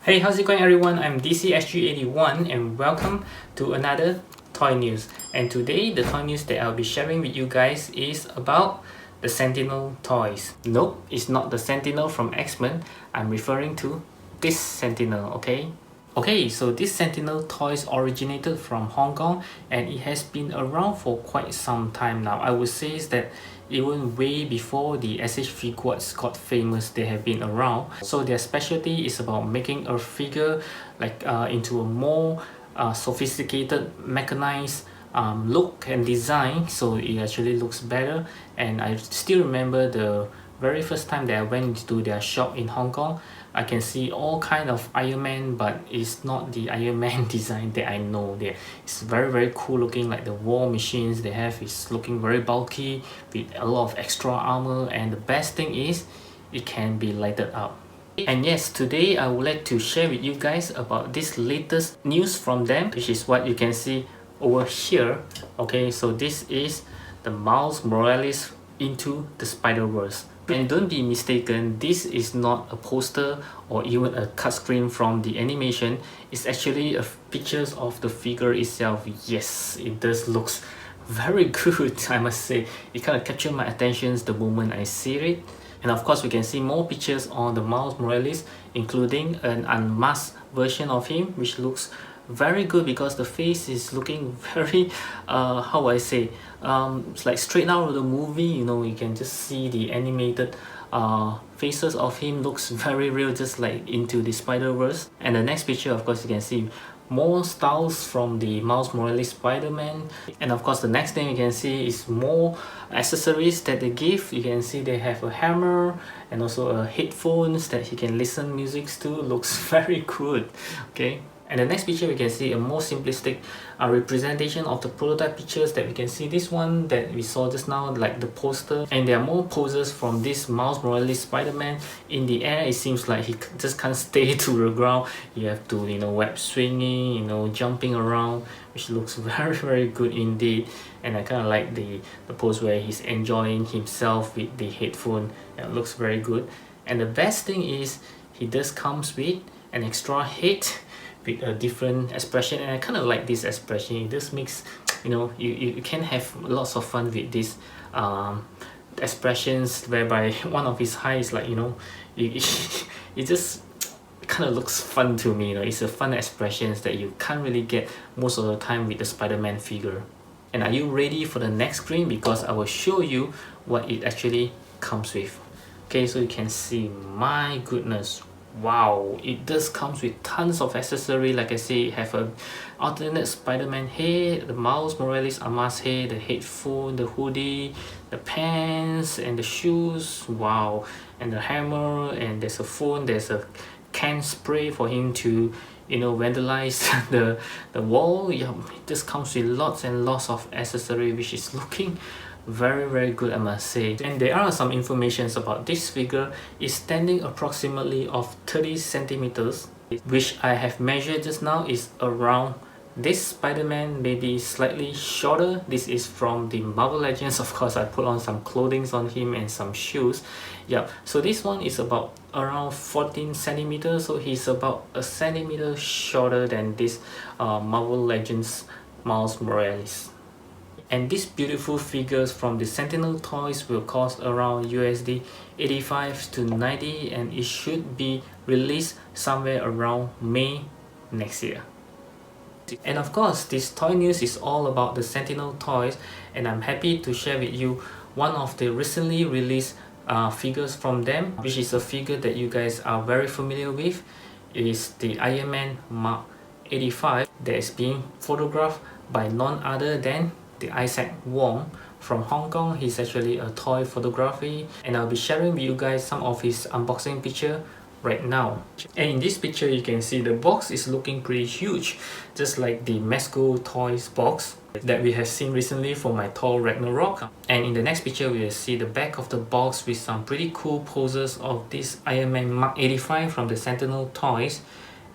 Hey, how's it going everyone? I'm DCSG81 and welcome to another toy news. And today the toy news that I'll be sharing with you guys is about the Sentinel toys. Nope, it's not the Sentinel from X-Men. I'm referring to this Sentinel, okay? Okay, so this Sentinel toys originated from Hong Kong and it has been around for quite some time now. I would say that even way before the SH Figuarts got famous, they have been around. So their specialty is about making a figure like into a more sophisticated, mechanized look and design, so it actually looks better. And I still remember the very first time that I went to their shop in Hong Kong. I can see all kind of Iron Man, but it's not the Iron Man design that I know. It's very cool looking, like the war machines they have is looking very bulky with a lot of extra armor, and the best thing is it can be lighted up. And yes, today I would like to share with you guys about this latest news from them, which is what you can see over here. Okay, so this is the Miles Morales Into the Spider-Verse. And don't be mistaken, this is not a poster or even a cut screen from the animation. It's actually pictures of the figure itself. Yes, it does looks very good, I must say. It kind of captured my attention the moment I see it. And of course, we can see more pictures on the Miles Morales, including an unmasked version of him, which looks very good because the face is looking very how I say, it's like straight out of the movie. You know, you can just see the animated faces of him looks very real, just like Into the Spider-Verse. And the next picture, of course, you can see more styles from the Miles Morales Spider-Man. And of course, the next thing you can see is more accessories that they give. You can see they have a hammer and also a headphones that he can listen music to. Looks very good. Okay. And the next picture we can see a more simplistic representation of the prototype pictures that we can see. This one that we saw just now, like the poster, and there are more poses from this Miles Morales Spider-Man. In the air, it seems like he just can't stay to the ground. You have to, you know, web swinging, you know, jumping around, which looks very good indeed. And I kind of like the pose where he's enjoying himself with the headphone. It looks very good. And the best thing is he does comes with an extra head with a different expression, and I kind of like this expression. It just makes, you know, you can have lots of fun with these expressions, whereby one of his eyes, like, you know, it just kind of looks fun to me. You know, it's a fun expressions that you can't really get most of the time with the Spider-Man figure. And are you ready for the next screen? Because I will show you what it actually comes with. Okay, so you can see, my goodness, wow, it does comes with tons of accessory. Like I say, have a alternate Spider-Man head, the Miles Morales unmasked head, the headphone, the hoodie, the pants, and the shoes. Wow, and the hammer, and there's a phone, there's a can spray for him to, you know, vandalize the wall. Yeah, it just comes with lots and lots of accessory, which is looking very good, I must say. And there are some informations about this figure. Is standing approximately of 30 centimeters, which I have measured just now is around this Spider-Man, maybe slightly shorter. This is from the Marvel Legends. Of course, I put on some clothing on him and some shoes. Yeah, so this one is about around 14 centimeters, so he's about a centimeter shorter than this Marvel Legends Miles Morales. And these beautiful figures from the Sentinel toys will cost around USD 85 to 90, and it should be released somewhere around May next year. And of course, this toy news is all about the Sentinel toys, and I'm happy to share with you one of the recently released figures from them, which is a figure that you guys are very familiar with. It is the Iron Man Mark 85 that is being photographed by none other than the Isaac Wong from Hong Kong. He's actually a toy photography, and I'll be sharing with you guys some of his unboxing picture right now. And in this picture, you can see the box is looking pretty huge, just like the Mesco Toys box that we have seen recently for my Thor Ragnarok. And in the next picture, we will see the back of the box with some pretty cool poses of this Iron Man Mark 85 from the Sentinel toys.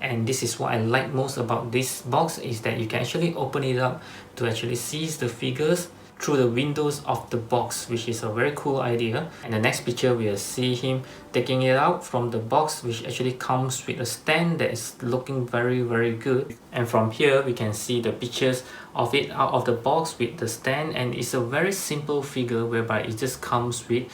And this is what I like most about this box, is that you can actually open it up to actually see the figures. through the windows of the box, which is a very cool idea. And the next picture we'll see him taking it out from the box, which actually comes with a stand that is looking very good. And from here we can see the pictures of it out of the box with the stand, and it's a very simple figure whereby it just comes with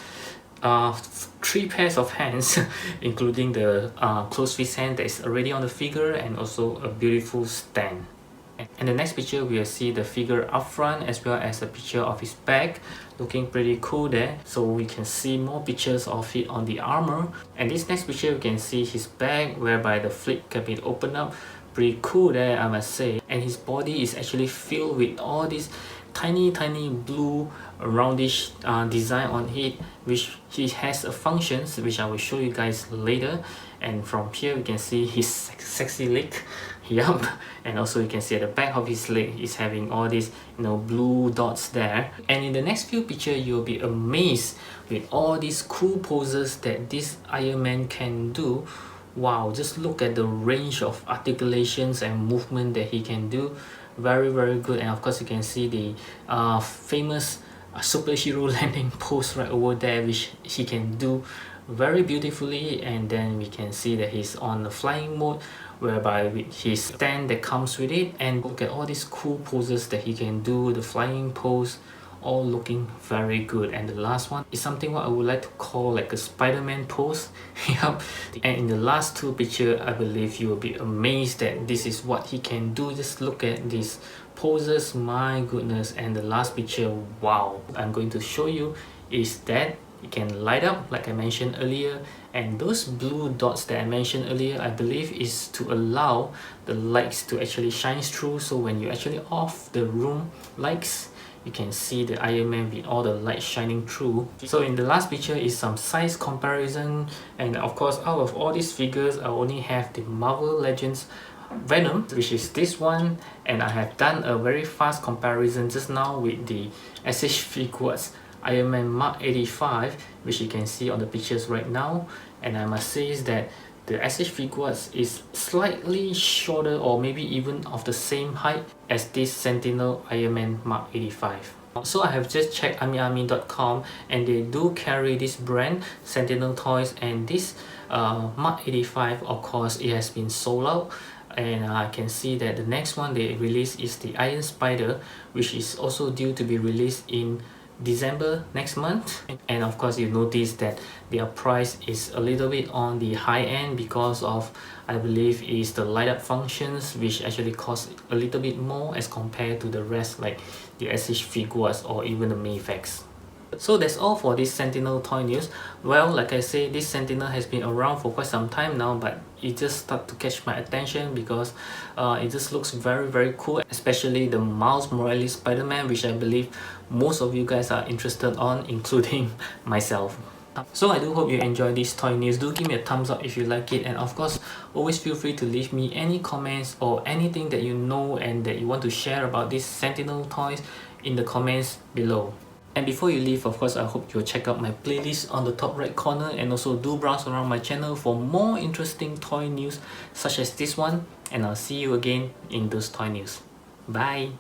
3 pairs of hands including the closed fist hand that is already on the figure, and also a beautiful stand. And the next picture we'll see the figure up front as well as a picture of his back, looking pretty cool there. So we can see more pictures of it on the armor. And this next picture we can see his back whereby the flip can be opened up. Pretty cool there, I must say. And his body is actually filled with all these tiny blue roundish design on it, which he has a functions which I will show you guys later. And from here we can see his sexy leg. Yup. And also you can see at the back of his leg is having all these blue dots there. And in the next few pictures you'll be amazed with all these cool poses that this Iron Man can do. Wow, just look at the range of articulations and movement that he can do. Very good. And of course you can see the famous superhero landing pose right over there, which he can do very beautifully. And then we can see that he's on the flying mode, whereby with his stand that comes with it. And look at all these cool poses that he can do, the flying pose, all looking very good. And the last one is something what I would like to call like a Spider-Man pose. Yep. And in the last 2 pictures, I believe you will be amazed that this is what he can do. Just look at these poses, my goodness. And the last picture, wow, I'm going to show you is that it can light up like I mentioned earlier, and those blue dots that I mentioned earlier, I believe is to allow the lights to actually shine through. So when you actually off the room lights, you can see the Iron Man with all the light shining through. So in the last picture is some size comparison, and of course out of all these figures I only have the Marvel Legends Venom, which is this one, and I have done a very fast comparison just now with the SH Figuarts Iron Man Mark 85, which you can see on the pictures right now. And I must say is that the SH Figuarts is slightly shorter, or maybe even of the same height as this Sentinel Iron Man Mark 85. So I have just checked AmiArmy.com, and they do carry this brand Sentinel Toys, and this Mark 85, of course it has been sold out. And I can see that the next one they release is the Iron Spider, which is also due to be released in December next month. And of course you notice that their price is a little bit on the high end because of, I believe, is the light up functions, which actually cost a little bit more as compared to the rest like the SH Figuarts or even the Mayfax. So that's all for this Sentinel toy news. Well, like I say, this Sentinel has been around for quite some time now, but it just started to catch my attention because it just looks very cool, especially the Miles Morales Spider-Man, which I believe most of you guys are interested on, including myself. So I do hope you enjoy this toy news. Do give me a thumbs up if you like it, and of course always feel free to leave me any comments or anything that you know and that you want to share about these Sentinel toys in the comments below. And before you leave, of course, I hope you'll check out my playlist on the top right corner, and also do browse around my channel for more interesting toy news such as this one, and I'll see you again in those toy news. Bye!